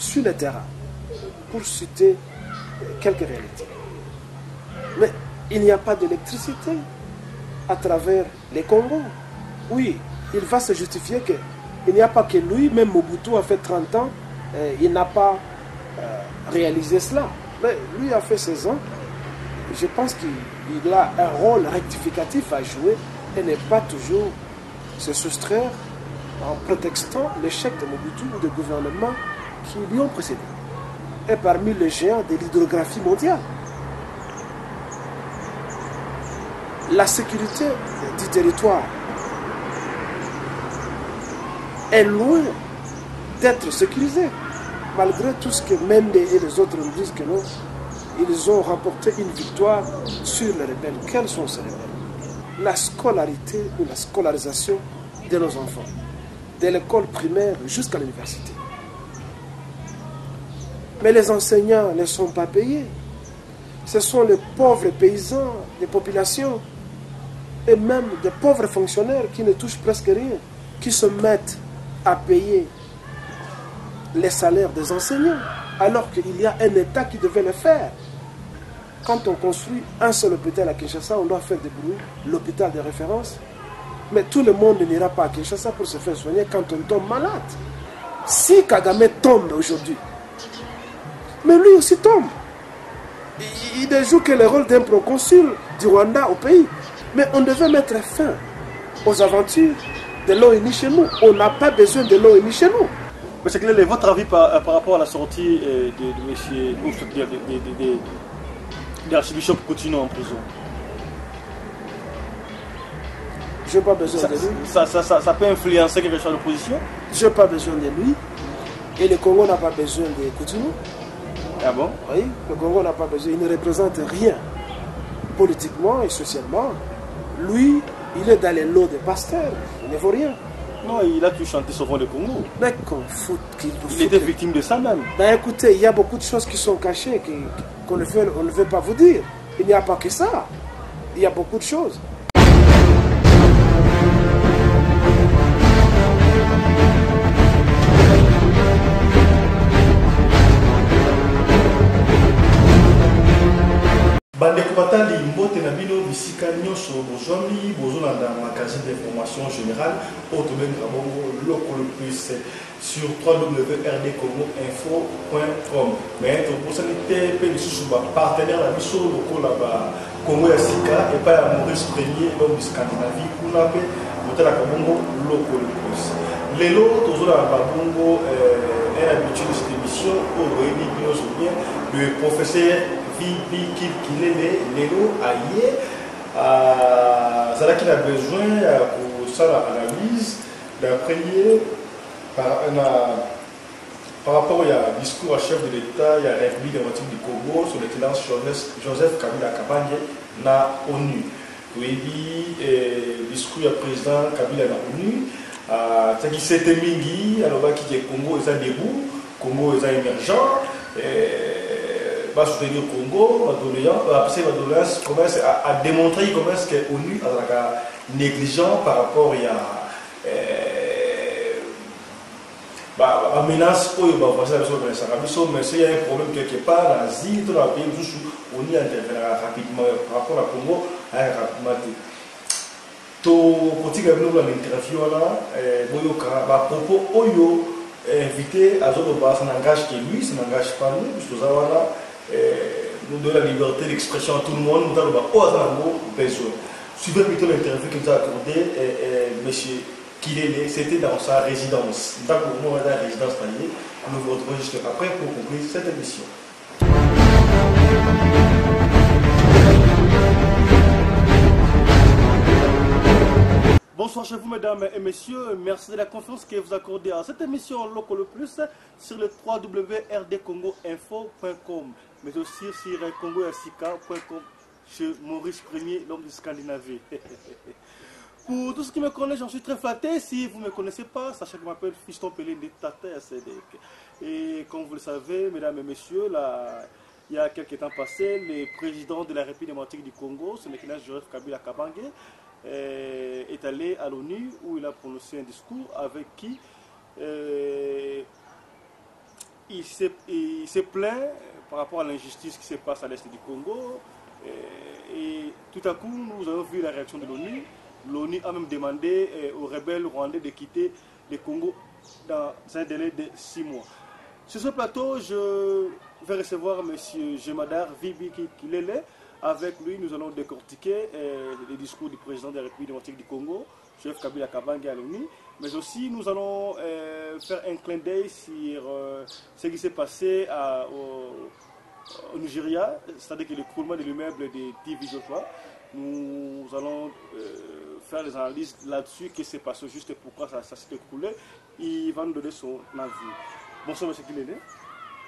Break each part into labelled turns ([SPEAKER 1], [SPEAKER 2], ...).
[SPEAKER 1] sur le terrain, pour citer quelques réalités. Mais il n'y a pas d'électricité à travers les Congos. Oui, il va se justifier qu'il n'y a pas que lui, même Mobutu a fait 30 ans, il n'a pas réalisé cela. Mais lui a fait 16 ans. Je pense qu'il a un rôle rectificatif à jouer et n'est pas toujours se soustraire en prétextant l'échec de Mobutu ou des gouvernements qui lui ont précédé. Et parmi les géants de l'hydrographie mondiale. La sécurité du territoire est loin d'être sécurisée, malgré tout ce que Mende et les autres nous disent que non, ils ont remporté une victoire sur les rebelles. Quels sont ces rebelles? La scolarité ou la scolarisation de nos enfants, de l'école primaire jusqu'à l'université. Mais les enseignants ne sont pas payés. Ce sont les pauvres paysans, les populations, et même des pauvres fonctionnaires qui ne touchent presque rien, qui se mettent à payer les salaires des enseignants, alors qu'il y a un État qui devait le faire. Quand on construit un seul hôpital à Kinshasa, on doit faire des bruits, l'hôpital de référence. Mais tout le monde n'ira pas à Kinshasa pour se faire soigner quand on tombe malade. Si Kagame tombe aujourd'hui, mais lui aussi tombe. Il ne joue que le rôle d'un proconsul du Rwanda au pays. Mais on devait mettre fin aux aventures de l'ONU chez nous. On n'a pas besoin de l'ONU chez nous.
[SPEAKER 2] Monsieur Kelele, votre avis par rapport à la sortie de M. Ouf, de l'archibishop Coutinho en prison?
[SPEAKER 1] Je n'ai pas besoin de lui.
[SPEAKER 2] Ça peut influencer quelque chose de l'opposition?
[SPEAKER 1] Je n'ai pas besoin de lui. Et le Congo n'a pas besoin de Coutinho.
[SPEAKER 2] Ah bon?
[SPEAKER 1] Oui, le Congo n'a pas besoin. Il ne représente rien politiquement et socialement. Lui, il est dans les lots des pasteurs. Il ne vaut rien.
[SPEAKER 2] Non, il a pu chanter souvent le Congo.
[SPEAKER 1] Mais qu'on fout qu'il nous
[SPEAKER 2] Il était victime de ça même.
[SPEAKER 1] Ben écoutez, il y a beaucoup de choses qui sont cachées, qu'on ne veut pas vous dire. Il n'y a pas que ça. Il y a beaucoup de choses.
[SPEAKER 3] Bandeko batali mbote na bino bisika nyonso bozwami bozolanda magazine d'information générale otobenga bongo lokolo plus sur www.rdcongoinfo.com. Mais tobosani te pe lisusu ba partenaire na biso lokola ba Congo ya sika et pas ya Maurice Premier l'homme du Scandinavie kuna pe botalaka bongo lokolo plus. Lelo tozola ba bongo un habitué de cette émission pour réunir bien le professeur Bibi Kilele Lelo Aye Zala qui a besoin pour ça l'analyse d'après par rapport au discours à chef de l'État, il y a la République démocratique du Congo sur l'excellence Joseph Kabila Kabange na ONU. Oui, discours du président Kabila na ONU. C'est qui c'était mingi alors qui est Congo est debout, Congo est émergent. Va soutenir le Congo, commence à démontrer comment est-ce que l'ONU est négligent par rapport à la menace pour les mais s'il y a un problème quelque part, l'Asie, tout le pays, l'ONU interviendra rapidement par rapport à Congo, rapidement. Tout l'interview là, propos Oyo invité à Zodoba, ça n'engage que lui, ça n'engage pas nous, puisque nous donnons la liberté d'expression à tout le monde, nous avons besoin. Suivez plutôt l'interview qu'il nous a accordé, M. Kilele, c'était dans sa résidence. Nous avons dans la résidence taillée, nous vous retrouvons juste après pour conclure cette émission.
[SPEAKER 2] Bonsoir chez vous mesdames et messieurs, merci de la confiance que vous accordez à cette émission Local Plus sur le www.rdcongoinfo.com mais aussi sur congoyasika.com chez Maurice Premier, l'homme de Scandinavie. Pour tous ceux qui me connaissent, j'en suis très flatté. Si vous ne me connaissez pas, sachez que je m'appelle Fiston Pelé de Tata SEDEC. Et comme vous le savez, mesdames et messieurs, là, il y a quelques temps passé, le président de la République démocratique du Congo, son Excellence Joseph Kabila Kabange, est allé à l'ONU où il a prononcé un discours avec qui il s'est plaint par rapport à l'injustice qui se passe à l'est du Congo. Et tout à coup, nous avons vu la réaction de l'ONU. L'ONU a même demandé aux rebelles rwandais de quitter le Congo dans un délai de 6 mois. Sur ce plateau, je vais recevoir M. Jemadar Vibi Kilele. Avec lui, nous allons décortiquer les discours du président de la République démocratique du Congo, chef Kabila Kabange à l'ONU. Mais aussi, nous allons faire un clin d'œil sur ce qui s'est passé au Nigeria, c'est-à-dire que l'écroulement de l'immeuble de TV Joshua. Nous allons faire des analyses là-dessus, qu'est-ce qui s'est passé juste et pourquoi ça s'est écroulé. Il va nous donner son avis. Bonsoir, M. Kilele.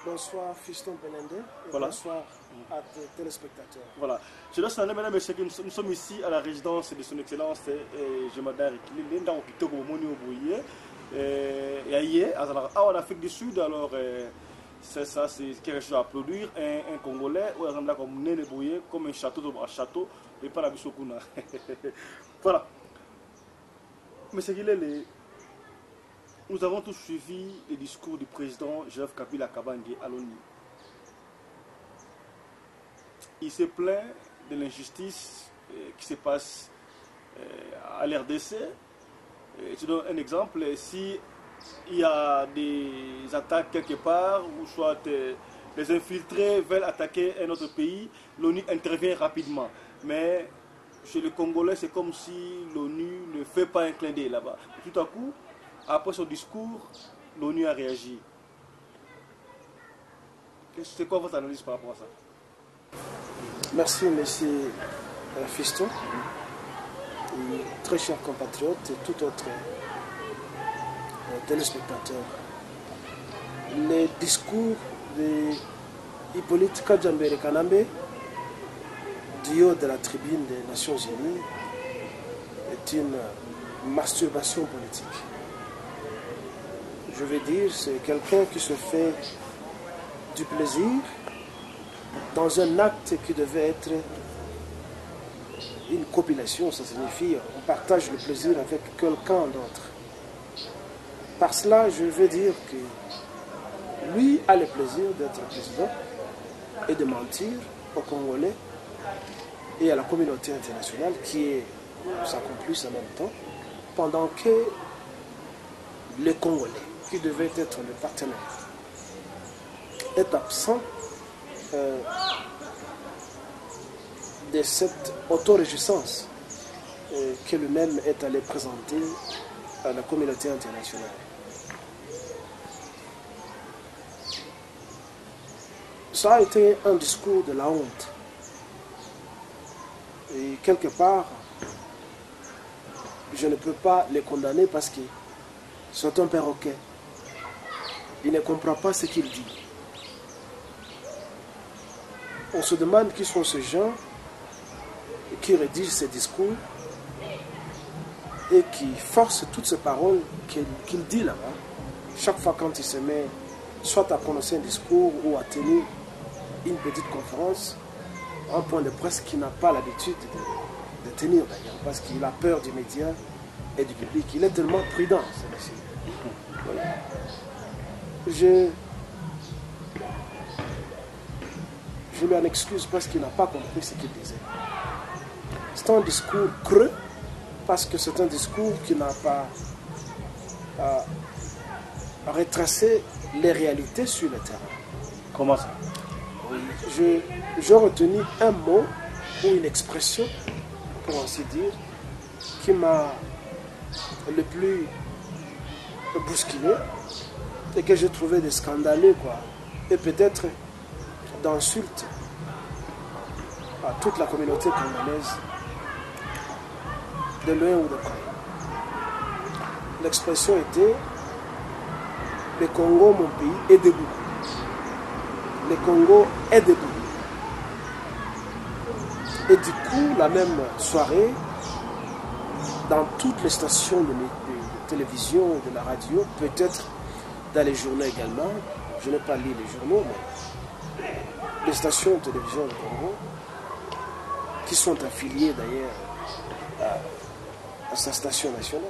[SPEAKER 1] Bonsoir, Fiston Belende. Et
[SPEAKER 2] voilà.
[SPEAKER 1] Bonsoir à tes téléspectateurs.
[SPEAKER 2] Voilà. Je laisse l'année, mesdames et messieurs, nous sommes ici à la résidence de son Excellence Jemadar Kilele, dans le Moni Oboye. Et ailleurs, en Afrique du Sud, alors. C'est ça, c'est quelque chose à applaudir. Un Congolais, ou exemple comme Néné Boye, comme un château, et pas la Bissokuna. Voilà. Mais c'est qu'il est. Nous avons tous suivi le discours du président Joseph Kabila Kabange à l'ONU. Il se plaint de l'injustice qui se passe à l'RDC. Je donne un exemple. Si il y a des attaques quelque part, ou soit les infiltrés veulent attaquer un autre pays, l'ONU intervient rapidement. Mais chez les Congolais, c'est comme si l'ONU ne fait pas un clin d'œil là-bas. Tout à coup, après son discours, l'ONU a réagi. C'est quoi votre analyse par rapport à ça?
[SPEAKER 1] Merci, monsieur Fiston, et très chers compatriotes et tout autre téléspectateurs. Les discours de Hippolyte Kajambere Kanambe, du haut de la tribune des Nations Unies, est une masturbation politique. Je veux dire, c'est quelqu'un qui se fait du plaisir dans un acte qui devait être une copulation. Ça signifie on partage le plaisir avec quelqu'un d'autre. Par cela, je veux dire que lui a le plaisir d'être président et de mentir aux Congolais et à la communauté internationale qui est sa complice en même temps, pendant que les Congolais, qui devaient être le partenaire, est absent de cette autoréjouissance que lui-même est allé présenter à la communauté internationale. Ça a été un discours de la honte. Et quelque part, je ne peux pas les condamner parce que c'est un perroquet. Il ne comprend pas ce qu'il dit. On se demande qui sont ces gens qui rédigent ces discours et qui forcent toutes ces paroles qu'il dit là-bas. Chaque fois quand il se met soit à prononcer un discours ou à tenir une petite conférence, un point de presse qu'il n'a pas l'habitude de tenir d'ailleurs, parce qu'il a peur du média et du public. Il est tellement prudent, celui-ci. Voilà. Je lui en excuse parce qu'il n'a pas compris ce qu'il disait. C'est un discours creux, parce que c'est un discours qui n'a pas retracé les réalités sur le terrain.
[SPEAKER 2] Comment ça?
[SPEAKER 1] J'ai retenu un mot ou une expression, pour ainsi dire, qui m'a le plus bousculé et que j'ai trouvé de scandaleux, quoi. Et peut-être d'insulte à toute la communauté congolaise, de loin ou de près. L'expression était: le Congo, mon pays, est debout. Le Congo est debout. Et du coup, la même soirée, dans toutes les stations de télévision et de la radio, peut-être dans les journaux également, je n'ai pas lu les journaux, mais les stations de télévision du Congo, qui sont affiliées d'ailleurs à sa station nationale,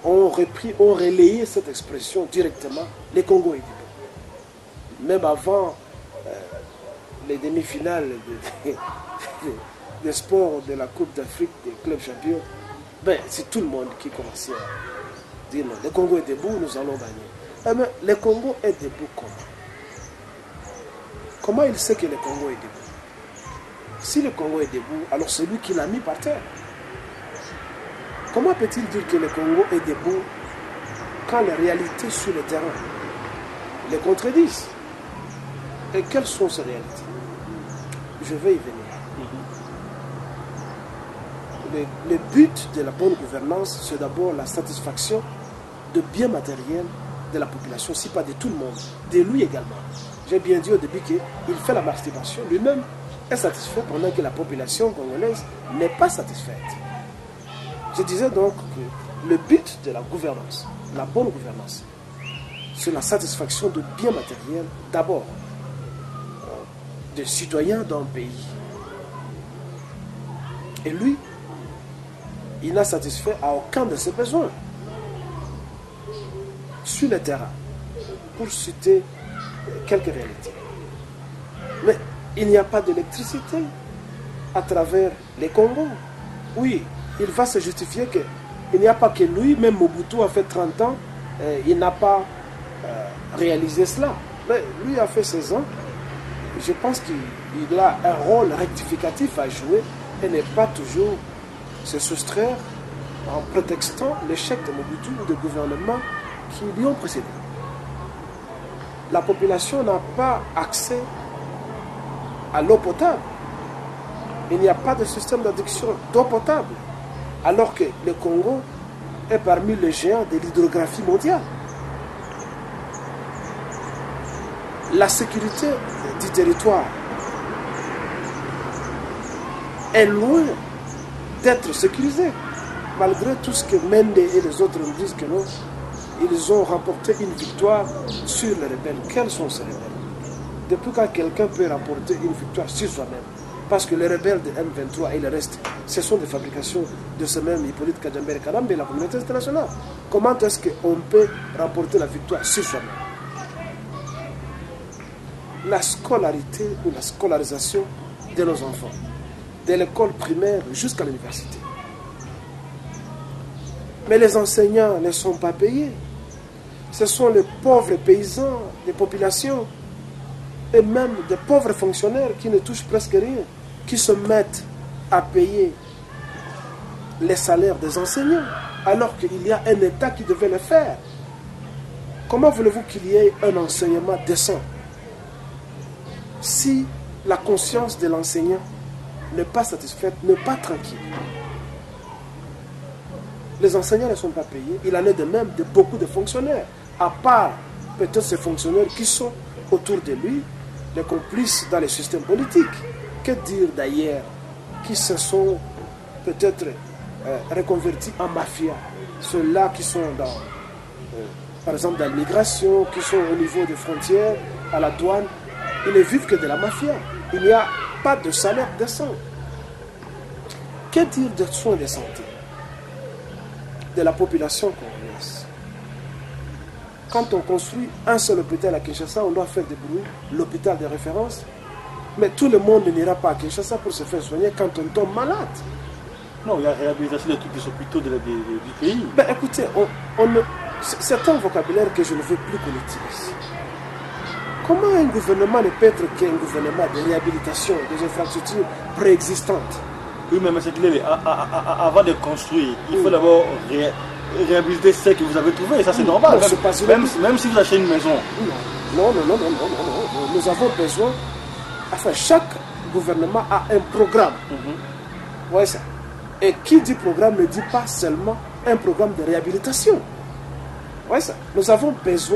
[SPEAKER 1] ont repris, ont relayé cette expression directement, les Congo est debout. Même avant les demi-finales des sports de la Coupe d'Afrique des clubs champions, ben, c'est tout le monde qui commençait à dire non, le Congo est debout, nous allons gagner. Mais le Congo est debout comment? Comment il sait que le Congo est debout? Si le Congo est debout, alors c'est lui qui l'a mis par terre. Comment peut-il dire que le Congo est debout quand les réalités sur le terrain les contredisent? Et quelles sont ces réalités? Je vais y venir. Le but de la bonne gouvernance, c'est d'abord la satisfaction de biens matériels de la population, si pas de tout le monde, de lui également. J'ai bien dit au début qu'il fait la masturbation, lui-même est satisfait pendant que la population congolaise n'est pas satisfaite. Je disais donc que le but de la gouvernance, la bonne gouvernance, c'est la satisfaction de biens matériels d'abord des citoyens d'un pays. Et lui, il n'a satisfait à aucun de ses besoins sur le terrain, pour citer quelques réalités. Mais il n'y a pas d'électricité à travers les Congos. Oui, il va se justifier qu'il n'y a pas que lui, même Mobutu a fait 30 ans, il n'a pas réalisé cela. Mais lui a fait 16 ans. Je pense qu'il a un rôle rectificatif à jouer et n'est pas toujours se soustraire en prétextant l'échec de Mobutu ou de gouvernements qui lui ont précédé. La population n'a pas accès à l'eau potable. Il n'y a pas de système d'adduction d'eau potable, alors que le Congo est parmi les géants de l'hydrographie mondiale. La sécurité du territoire est loin d'être sécurisée, malgré tout ce que Mende et les autres nous disent que non. Ils ont remporté une victoire sur les rebelles. Quels sont ces rebelles? Depuis quand quelqu'un peut remporter une victoire sur soi-même? Parce que les rebelles de M23 et le reste, ce sont des fabrications de ce même Hippolyte Kajambere Karambe et la communauté internationale. Comment est-ce qu'on peut remporter la victoire sur soi-même? La scolarité ou la scolarisation de nos enfants, de l'école primaire jusqu'à l'université. Mais les enseignants ne sont pas payés. Ce sont les pauvres paysans des populations et même des pauvres fonctionnaires qui ne touchent presque rien, qui se mettent à payer les salaires des enseignants, alors qu'il y a un État qui devait le faire. Comment voulez-vous qu'il y ait un enseignement décent si la conscience de l'enseignant n'est pas satisfaite, n'est pas tranquille? Les enseignants ne sont pas payés. Il en est de même de beaucoup de fonctionnaires, à part peut-être ces fonctionnaires qui sont autour de lui, les complices dans les systèmes politiques. Que dire d'ailleurs, qui se sont peut-être reconvertis en mafia, ceux-là qui sont dans, par exemple dans l'immigration, qui sont au niveau des frontières, à la douane, ils ne vivent que de la mafia. Il n'y a pas de salaire décent. Que dire des soins de santé de la population congolaise? Quand on construit un seul hôpital à Kinshasa, on doit faire des bruits, l'hôpital de référence. Mais tout le monde n'ira pas à Kinshasa pour se faire soigner quand on tombe malade.
[SPEAKER 2] Non, il y a réhabilitation de tous les hôpitaux du pays.
[SPEAKER 1] Ben écoutez, c'est un vocabulaire que je ne veux plus qu'on utilise. Comment un gouvernement ne peut être qu'un gouvernement de réhabilitation des infrastructures préexistantes?
[SPEAKER 2] Oui, mais M. Kilele, avant de construire, il faut d'abord réhabiliter ce que vous avez trouvé, et ça c'est normal. Même si vous achetez une maison.
[SPEAKER 1] Non. Nous avons besoin. Enfin, chaque gouvernement a un programme. Ouais, ça. Et qui dit programme ne dit pas seulement un programme de réhabilitation. Ouais, ça. Nous avons besoin.